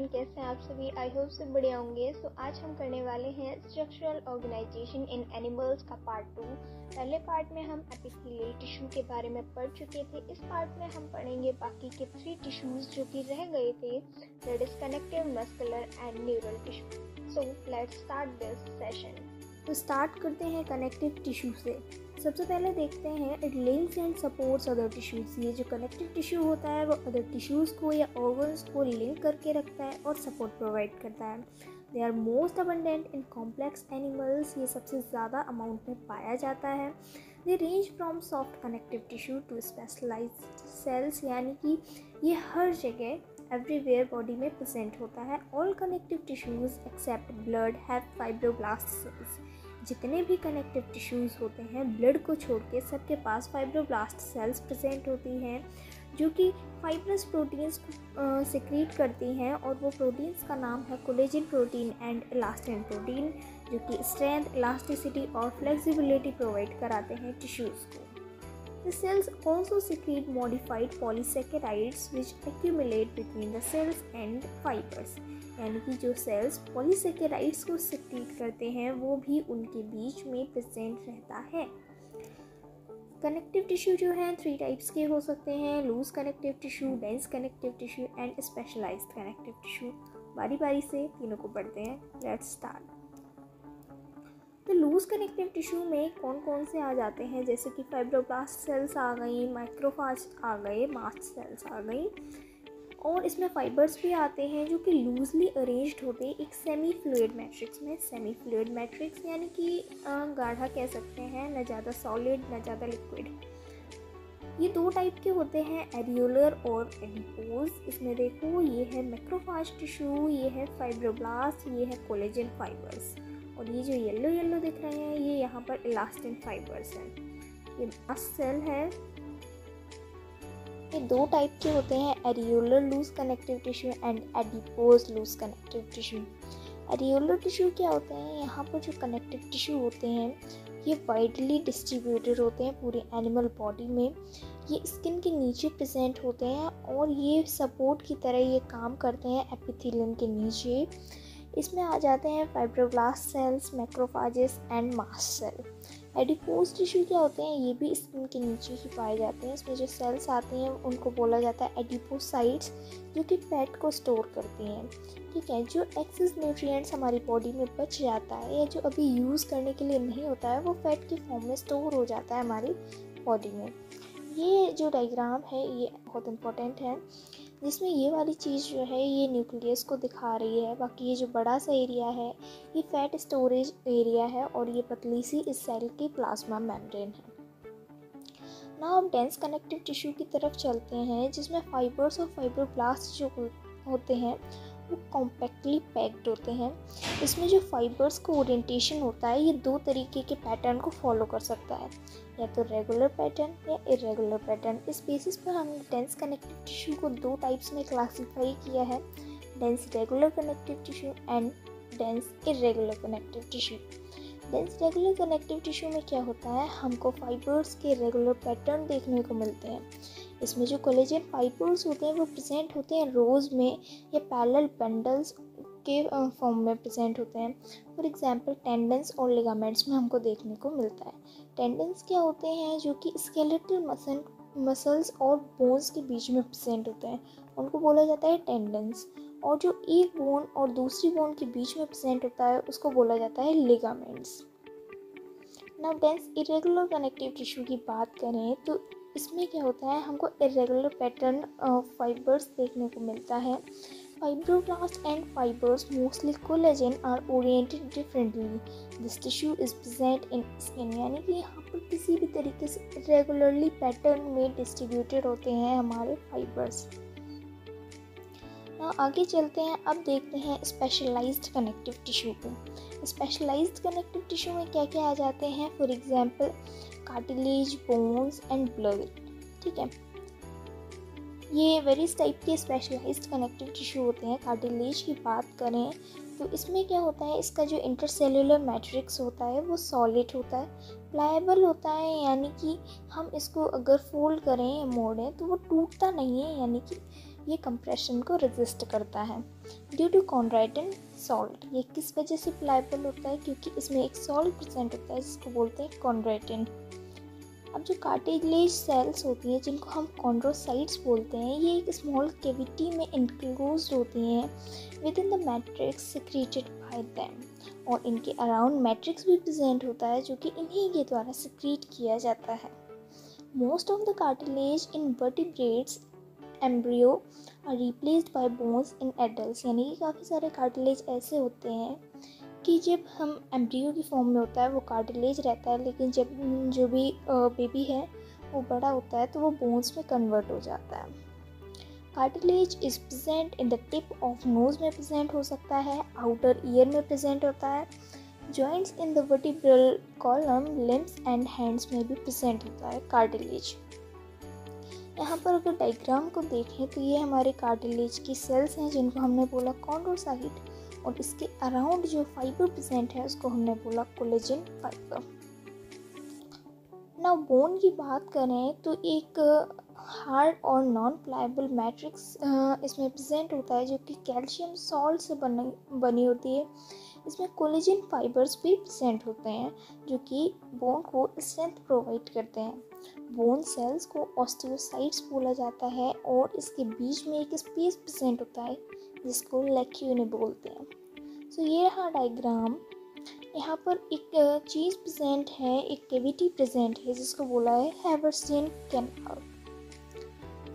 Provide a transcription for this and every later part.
कैसे हैं आप सभी। आई होप से बढ़िया होंगे। आज हम करने वाले हैं स्ट्रक्चरल ऑर्गेनाइजेशन इन एनिमल्स का पार्ट 2। पहले पार्ट में हम एपिथेलियल टिश्यू के बारे में पढ़ चुके थे। इस पार्ट में हम पढ़ेंगे बाकी के 3 टिश्यूज जो कि रह गए थे, that is connective, muscular and neural tissue. So let's start this session. तो स्टार्ट करते हैं कनेक्टिव टिश्यू से। सबसे पहले देखते हैं it links and supports other tissues. ये जो कनेक्टिव टिश्यू होता है वो अदर टिश्यूज़ को या ऑर्गन्स को लिंक करके रखता है और सपोर्ट प्रोवाइड करता है। They are most abundant in complex animals. ये सबसे ज़्यादा अमाउंट में पाया जाता है। They range from soft connective tissue to specialised cells, यानी कि ये हर जगह एवरीवेयर बॉडी में प्रेजेंट होता है। All connective tissues except blood have fibroblast sales. जितने भी कनेक्टिव टिश्यूज़ होते हैं ब्लड को छोड़ के सबके पास फाइब्रोब्लास्ट सेल्स प्रेजेंट होती हैं, जो कि फाइब्रस प्रोटीन्स सिक्रीट करती हैं, और वो प्रोटीन्स का नाम है collagen protein and elastin protein, जो कि स्ट्रेंथ, इलास्टिसिटी और फ्लेक्सिबिलिटी प्रोवाइड कराते हैं टिश्यूज़ को। The cells also secrete modified polysaccharides which accumulate between the cells and fibers, यानी कि जो सेल्स पॉलीसेकेराइड्स को सिक्रीट करते हैं वो भी उनके बीच में प्रेजेंट रहता है। कनेक्टिव टिश्यू जो है 3 टाइप्स के हो सकते हैं, loose connective tissue, dense connective tissue and specialised connective tissue. बारी बारी से तीनों को पढ़ते हैं। Let's start. तो लूज कनेक्टिव टिश्यू में कौन कौन से आ जाते हैं, जैसे कि फाइब्रोब्लास्ट सेल्स आ गई, माइक्रोफाज आ गए, मास्ट सेल्स आ गई, और इसमें फाइबर्स भी आते हैं जो कि लूजली अरेंज्ड होते हैं एक सेमी फ्लूइड मैट्रिक्स में। सेमी फ्लूइड मैट्रिक्स यानी कि गाढ़ा कह सकते हैं, न ज़्यादा सॉलिड न ज़्यादा लिक्विड। ये 2 टाइप के होते हैं, एरियोलर और एडिपोज। इसमें देखो ये है मैक्रोफाज टिश्यू, ये है फाइब्रोब्लास्ट, ये है कोलेजन फाइबर्स, और ये जो येलो येलो दिख रहे हैं ये यहाँ पर इलास्टिन फाइबर्स हैं। ये मास्ट सेल है। ये 2 टाइप के होते हैं, areolar loose connective tissue and adipose loose connective tissue. Areolar tissue क्या होते हैं, यहाँ पर जो कनेक्टिव टिश्यू होते हैं ये वाइडली डिस्ट्रीब्यूटेड होते हैं पूरे एनिमल बॉडी में। ये स्किन के नीचे प्रेजेंट होते हैं और ये सपोर्ट की तरह ये काम करते हैं एपिथेलियम के नीचे। इसमें आ जाते हैं fibroblast cells, macrophages and mast cell. Adipose tissue क्या होते हैं, ये भी स्किन के नीचे ही पाए जाते हैं। इसमें जो सेल्स आती हैं उनको बोला जाता है एडिपोसाइट्स, जो कि फैट को स्टोर करती हैं। ठीक है, जो एक्सेस न्यूट्रिएंट्स हमारी बॉडी में बच जाता है या जो अभी यूज़ करने के लिए नहीं होता है वो फैट के फॉर्म में स्टोर हो जाता है हमारी बॉडी में। ये जो डायग्राम है ये बहुत इंपॉर्टेंट है, जिसमें ये वाली चीज़ जो है ये न्यूक्लियस को दिखा रही है। बाकी ये जो बड़ा सा एरिया है ये फैट स्टोरेज एरिया है, और ये पतली सी इस सेल की प्लाज्मा मेम्ब्रेन है। ना हम डेंस कनेक्टिव टिश्यू की तरफ चलते हैं, जिसमें फाइबर्स और फाइब्रोब्लास्ट जो होते हैं वो कॉम्पैक्टली पैक्ड होते हैं। इसमें जो फाइबर्स का ओरिएंटेशन होता है ये 2 तरीके के पैटर्न को फॉलो कर सकता है, या तो रेगुलर पैटर्न या इरेगुलर पैटर्न। इस बेसिस पर हमने डेंस कनेक्टिव टिश्यू को 2 टाइप्स में क्लासीफाई किया है, dense regular connective tissue and dense irregular connective tissue. Dense regular connective tissue में क्या होता है, हमको फाइबर्स के रेगुलर पैटर्न देखने को मिलते हैं। इसमें जो कोलेजन फाइबर्स होते हैं वो प्रेजेंट होते हैं रोज में या पैरेलल बंडल्स के फॉर्म में प्रेजेंट होते हैं। फॉर एग्जांपल टेंडन्स और लिगामेंट्स में हमको देखने को मिलता है। टेंडन्स क्या होते हैं, जो कि स्केलेटल मसल्स और बोन्स के बीच में प्रेजेंट होते हैं, उनको बोला जाता है टेंडन्स। और जो एक बोन और दूसरी बोन के बीच में प्रेजेंट होता है उसको बोला जाता है ligaments. Now dense irregular connective tissue की बात करें तो इसमें क्या होता है, हमको इरेगुलर पैटर्न फाइबर्स देखने को मिलता है। Fibroblast and fibres mostly collagen are oriented differently. This tissue is present in skin, यानी कि यहाँ पर किसी भी तरीके से इरेगुलरली पैटर्न में डिस्ट्रीब्यूटेड होते हैं हमारे फाइबर्स। आगे चलते हैं, अब देखते हैं स्पेशलाइज्ड कनेक्टिव टिश्यू को। स्पेशलाइज्ड कनेक्टिव टिश्यू में क्या क्या आ जाते हैं, for example cartilage, bones and blood. ठीक है, ये वेरियस टाइप के स्पेशलाइज्ड कनेक्टिव टिश्यू होते हैं। कार्टिलेज की बात करें तो इसमें क्या होता है, इसका जो इंटरसेलुलर मैट्रिक्स होता है वो सॉलिड होता है, प्लाएबल होता है, यानी कि हम इसको अगर फोल्ड करें या मोड़ें तो वो टूटता नहीं है, यानी कि ये कंप्रेशन को रेजिस्ट करता है। ड्यू टू कॉन्ड्राइटिन सॉल्ट, ये किस वजह से प्लायबल होता है? क्योंकि इसमें एक सॉल्ट प्रेजेंट होता है जिसको बोलते हैं कॉन्ड्राइटिन। अब जो कार्टिलेज सेल्स होती हैं जिनको हम कॉन्ड्रोसाइट्स बोलते हैं, ये एक स्मॉल कैविटी में इंक्लोज्ड होती हैं with in the matrix secreted by them, और इनके अराउंड मैट्रिक्स भी प्रेजेंट होता है जो कि इन्हीं के द्वारा सिक्रीट किया जाता है। Most of the cartilage in vertebrates embryo are replaced by bones in adults, यानी कि काफ़ी सारे कार्टिलेज ऐसे होते हैं कि जब हम एम्ब्रियो की फॉर्म में होता है वो कार्टिलेज रहता है, लेकिन जब जो भी बेबी है वो बड़ा होता है तो वो बोन्स में कन्वर्ट हो जाता है। Cartilage is present in the tip of nose में प्रेजेंट हो सकता है, आउटर ईयर में प्रेजेंट होता है, joints in the vertebral column, limbs and hands में भी प्रेजेंट होता है कार्टिलेज। यहाँ पर अगर डायग्राम को देखें तो ये हमारे कार्टिलेज की सेल्स हैं जिनको हमने बोला कॉन्ड्रोसाइट, और इसके अराउंड जो फाइबर प्रेजेंट है उसको हमने बोला कोलेजन फाइबर। ना बोन की बात करें तो एक हार्ड और नॉन प्लायबल मैट्रिक्स इसमें प्रेजेंट होता है जो कि कैल्शियम सॉल्ट से बनी होती है। इसमें कोलेजन फाइबर्स भी प्रेजेंट होते हैं जो कि बोन को स्ट्रेंथ प्रोवाइड करते हैं। बोन सेल्स को ऑस्टियोसाइट्स बोला जाता है और इसके बीच में एक स्पेस प्रेजेंट होता है जिसको लैक्यूने बोलते हैं। सो ये रहा डायग्राम। यहाँ पर एक चीज़ प्रेजेंट है, एक कैविटी प्रेजेंट है जिसको बोला है हैवर्सियन कैनाल।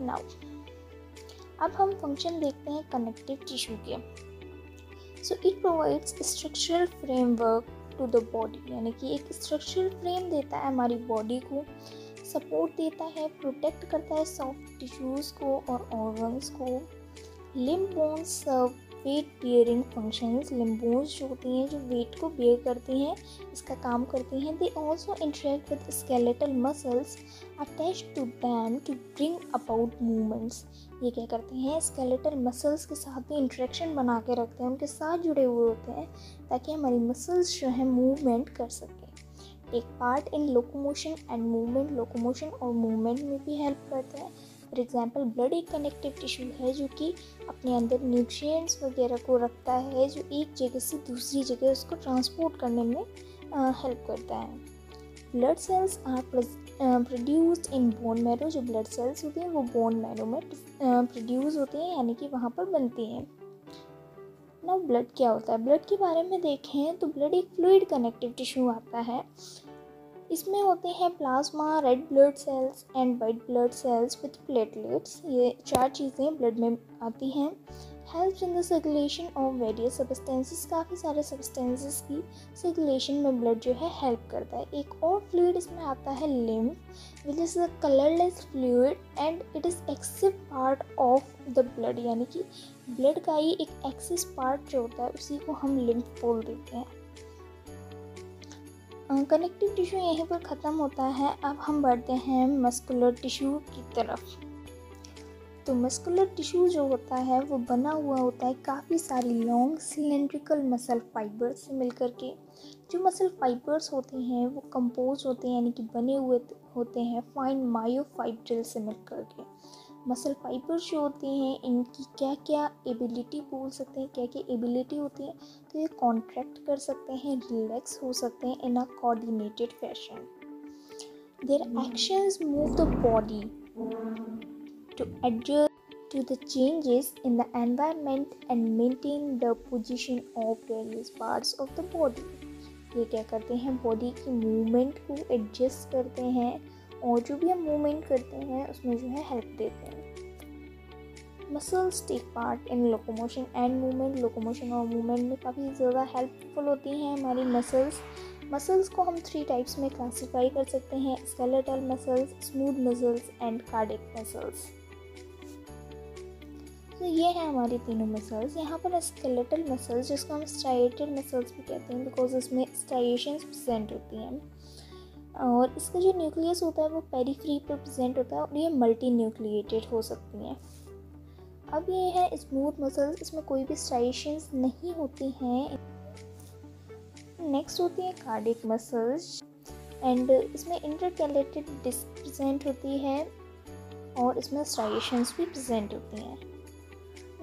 नाउ अब हम फंक्शन देखते हैं कनेक्टिव टिश्यू के। So it provides structural framework to the body, यानी कि एक स्ट्रक्चरल फ्रेम देता है हमारी बॉडी को, सपोर्ट देता है, प्रोटेक्ट करता है सॉफ्ट टिश्यूज़ को और ऑर्गन्स को। Limb bones serve weight bearing functions, limb bones जो होती हैं जो वेट को बियर करती हैं इसका काम करती हैं। They also interact with skeletal muscles attached to them to bring about movements. ये क्या करते हैं, स्केलेटल मसल्स के साथ भी इंटरेक्शन बना के रखते हैं, उनके साथ जुड़े हुए होते हैं ताकि हमारी मसल्स जो है मूवमेंट कर सकें। Take part in locomotion and movement, locomotion और मूवमेंट में भी हेल्प करते हैं। फॉर एग्जाम्पल ब्लड एक कनेक्टिव टिश्यू है जो कि अपने अंदर न्यूट्रिएंट्स वगैरह को रखता है जो एक जगह से दूसरी जगह उसको ट्रांसपोर्ट करने में हेल्प करता है। Blood cells are produced in bone marrow, जो ब्लड सेल्स होती हैं वो बोन मैरो में प्रोड्यूस होती हैं, यानी कि वहाँ पर बनती हैं। ना ब्लड क्या होता है, ब्लड के बारे में देखें तो ब्लड एक फ्लूइड कनेक्टिव टिश्यू आता है। इसमें होते हैं plasma, red blood cells and white blood cells with platelets. ये चार चीज़ें ब्लड में आती हैं। Helps in the circulation of various substances, काफ़ी सारे सब्सटेंसेस की सर्कुलेशन में ब्लड जो है हेल्प करता है। एक और फ्लूइड इसमें आता है lymph, which is a colourless fluid and it is एक्सिव पार्ट ऑफ द ब्लड, यानी कि ब्लड का ही एक एक्सिस पार्ट जो होता है उसी को हम लिम्फ बोल देते हैं। कनेक्टिव टिश्यू यहीं पर ख़त्म होता है। अब हम बढ़ते हैं मस्कुलर टिश्यू की तरफ। तो मस्कुलर टिश्यू जो होता है वो बना हुआ होता है काफ़ी सारी लॉन्ग सिलेंड्रिकल मसल फाइबर्स से मिलकर के। जो मसल फाइबर्स होते हैं वो कंपोज होते हैं, यानी कि बने हुए होते हैं फाइन मायोफाइब्रिल से मिलकर के। मसल फाइबर्स जो होते हैं इनकी क्या क्या एबिलिटी बोल सकते हैं, क्या क्या एबिलिटी होती है, तो ये कॉन्ट्रैक्ट कर सकते हैं, रिलैक्स हो सकते हैं in a coordinated fashion. Their actions move the body to adjust to the changes in the environment and maintain the position of various parts of the body. ये क्या करते हैं, बॉडी की मूवमेंट को एडजस्ट करते हैं और जो भी हम मूवमेंट करते हैं उसमें जो है हेल्प देते हैं। Muscles take part in locomotion and movement, locomotion और मूवमेंट में काफ़ी ज़्यादा हेल्पफुल होती हैं हमारी मसल्स। मसल्स को हम 3 टाइप्स में क्लासीफाई कर सकते हैं, skeletal muscles, smooth muscles and cardiac muscles. तो ये है हमारी तीनों मसल्स। यहाँ पर स्केलेटल मसल्स जिसको हम स्ट्राइएटेड मसल्स भी कहते हैं बिकॉज इसमें स्ट्राइएशंस प्रेजेंट होती हैं, और इसका जो न्यूक्लियस होता है वो पेरिफेरी पर प्रेजेंट होता है और ये मल्टी न्यूक्लिएटेड हो सकती हैं। अब ये है स्मूथ मसल्स, इसमें कोई भी स्ट्राइएशंस नहीं होती हैं। नेक्स्ट होती है कार्डियक मसल्स एंड इसमें इंटरकैलेटेड डिस्क प्रेजेंट होती है और इसमें स्ट्राइएशंस भी प्रेजेंट होती हैं।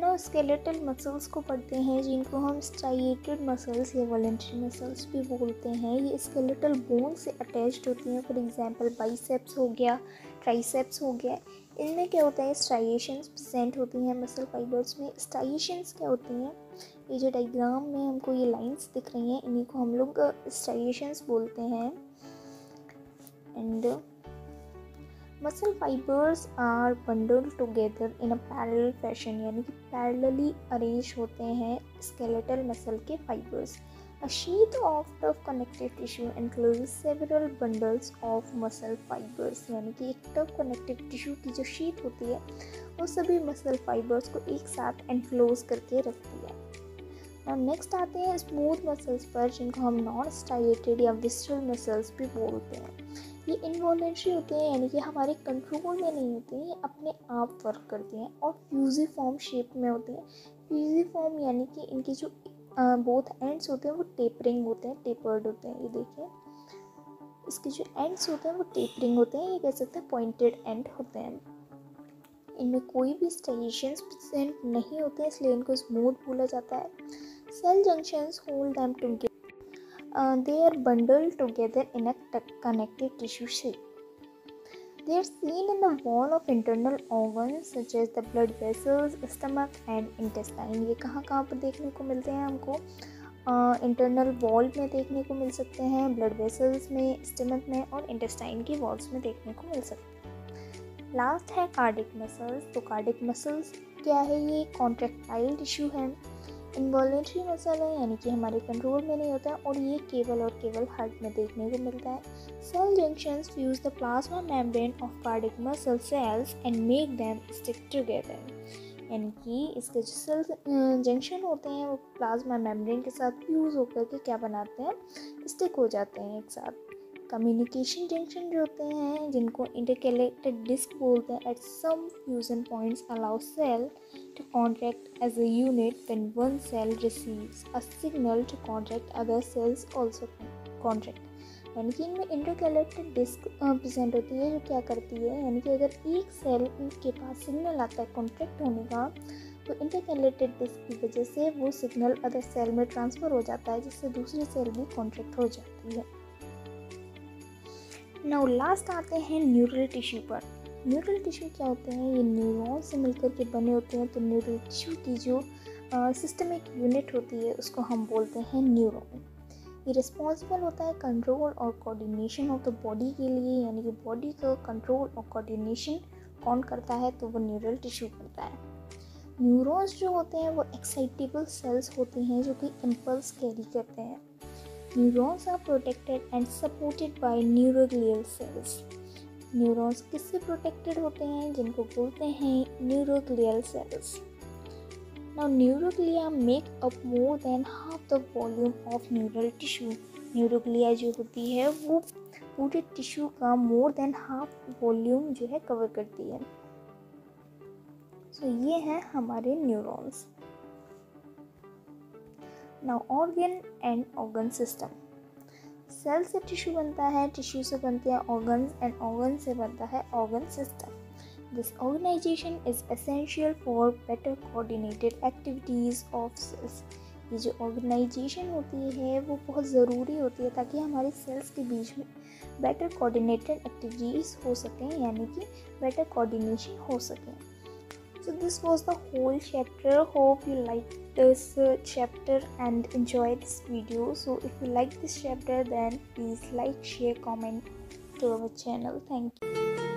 ना स्केलेटल मसल्स को पढ़ते हैं, जिनको हम स्ट्राइएटेड मसल्स या वॉलेंट्री मसल्स भी बोलते हैं। ये स्केलेटल बोन से अटैच्ड होती हैं। फॉर एग्जांपल बाइसेप्स हो गया, ट्राइसेप्स हो गया। इनमें क्या होता है, स्ट्राइएशंस प्रेजेंट होती हैं मसल फाइबर्स में। स्ट्राइएशंस क्या होती हैं, ये जो डायग्राम में हमको ये लाइंस दिख रही हैं, इन्हीं को हम लोग स्ट्राइएशंस बोलते हैं। And muscle fibres are bundled together in a parallel fashion, यानी कि पैरेलली अरेंज होते हैं स्केलेटल मसल के fibres. A sheet of tough connective tissue encloses several bundles of muscle fibres, यानी कि एक टफ कनेक्टिव टिश्यू की जो शीट होती है वो सभी मसल फाइबर्स को एक साथ एनक्लोज करके रखती है। और नेक्स्ट आते हैं स्मूथ मसल्स पर, जिनको हम नॉन स्ट्राइएटेड या विस्ट्रल मसल्स भी बोलते हैं। ये इनवॉलेंट्री होते हैं, यानी कि हमारे कंट्रोल में नहीं होते हैं, ये अपने आप वर्क करते हैं और फ्यूजिफॉर्म शेप में होते हैं। फ्यूजिफॉर्म यानी कि इनके जो बोथ एंड्स होते हैं वो टेपरिंग होते हैं, टेपर्ड होते हैं। ये देखिए, इसके जो एंड्स होते हैं वो टेपरिंग होते हैं, ये कह सकते हैं पॉइंटेड एंड होते हैं। इनमें कोई भी स्ट्राइएशंस प्रेजेंट नहीं होते हैं, इसलिए इनको स्मूथ बोला जाता है। Cell junctions hold them together, they are bundled together in a connective tissue shape. They are seen in the wall of internal organs such as the blood vessels, stomach and intestine. ये कहाँ पर देखने को मिलते हैं हमको, internal wall में देखने को मिल सकते हैं, ब्लड वेसल्स में, स्टमक में और इंटेस्टाइन की वॉल्स में देखने को मिल सकते हैं। लास्ट है कार्डिक मसल्स। तो कार्डिक मसल्स क्या है, ये कॉन्ट्रैक्टाइल टिश्यू है, इनवॉलेंट्री मसल है, यानी कि हमारे कंट्रोल में नहीं होता है और ये केवल और केवल हार्ट में देखने को मिलता है। Cell junctions fuse the plasma membrane of cardiac muscle cells and make them stick together, यानी कि इसके जो सेल जंक्शन होते हैं वो प्लाज्मा मेम्ब्रेन के साथ फ्यूज होकर के क्या बनाते हैं, स्टिक हो जाते हैं एक साथ। कम्युनिकेशन जंक्शन जो होते हैं, जिनको इंटरकैलेटेड डिस्क बोलते हैं, at some fusion points allow cell to contract as a unit. When one cell receives a signal to contract, other cells also contract. यानी कि इनमें इंटरकैलेटेड डिस्क प्रेजेंट होती है, जो क्या करती है, यानी कि अगर एक सेल के पास सिग्नल आता है कॉन्ट्रैक्ट होने का, तो इंटरकैलेटेड डिस्क की वजह से वो सिग्नल अदर सेल में ट्रांसफ़र हो जाता है, जिससे दूसरी सेल भी कॉन्ट्रैक्ट हो जाती है। नाउ लास्ट आते हैं न्यूरल टिश्यू पर। न्यूरल टिश्यू क्या होते हैं, ये न्यूरॉन से मिलकर के बने होते हैं। तो न्यूरल टिश्यू की जो सिस्टमिक यूनिट होती है उसको हम बोलते हैं न्यूरॉन। ये रिस्पॉन्सिबल होता है कंट्रोल और कोऑर्डिनेशन ऑफ द बॉडी के लिए, यानी कि बॉडी का कंट्रोल और कोऑर्डिनेशन कौन करता है, तो वो न्यूरल टिश्यू करता है। न्यूरॉन्स जो होते हैं वो एक्साइटेबल सेल्स होते हैं, जो कि इम्पल्स कैरी करते हैं। Neurons are protected and supported by neuroglial cells. Neurons किससे प्रोटेक्टेड होते हैं, जिनको बोलते हैं neuroglial cells. Now neuroglia make up more than half the volume of neural tissue. Neuroglia जो होती है वो पूरे टिश्यू का मोर देन हाफ वॉल्यूम जो है कवर करती है। सो ये हैं हमारे neurons. Now organ and organ system. Cell से टिश्यू बनता है, टिश्यू से बनते हैं ऑर्गन्स एंड ऑर्गन से बनता है organ system. This organisation is essential for better coordinated activities of cells. ये जो ऑर्गेनाइजेशन होती है वो बहुत ज़रूरी होती है ताकि हमारे सेल्स के बीच में बेटर कोऑर्डिनेटेड एक्टिविटीज़ हो सकें, यानी कि बेटर कोऑर्डिनेशन हो सके। So this was the whole chapter. Hope you liked this chapter and enjoyed this video. So if you like this chapter, then please like, share, comment to our channel. Thank you.